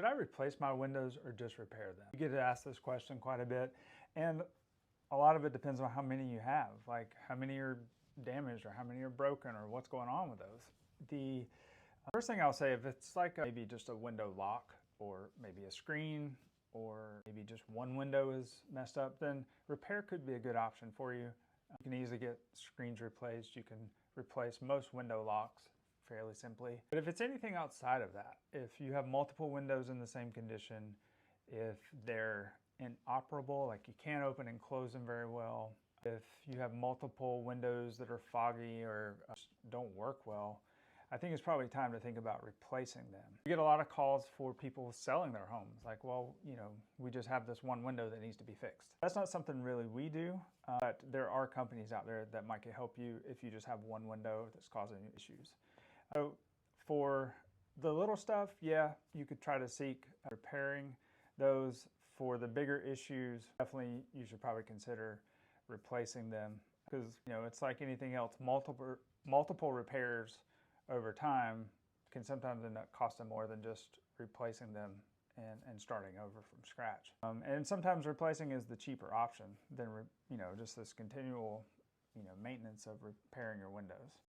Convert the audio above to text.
I replace my windows or just repair them? You get asked this question quite a bit, and a lot of it depends on how many you have, like how many are damaged or how many are broken or what's going on with those. The first thing I'll say, if it's like maybe just a window lock or maybe a screen or maybe just one window is messed up, then repair could be a good option for you. You can easily get screens replaced. You can replace most window locks fairly simply. But if it's anything outside of that, if you have multiple windows in the same condition, if they're inoperable, like you can't open and close them very well, if you have multiple windows that are foggy or don't work well, I think it's probably time to think about replacing them. We get a lot of calls for people selling their homes, like, well, we just have this one window that needs to be fixed. That's not something really we do, but there are companies out there that might help you if you just have one window that's causing you issues. So for the little stuff, yeah, you could try to seek repairing those. For the bigger issues, definitely you should probably consider replacing them, because it's like anything else, multiple repairs over time can sometimes end up costing more than just replacing them and starting over from scratch. And sometimes replacing is the cheaper option than just this continual maintenance of repairing your windows.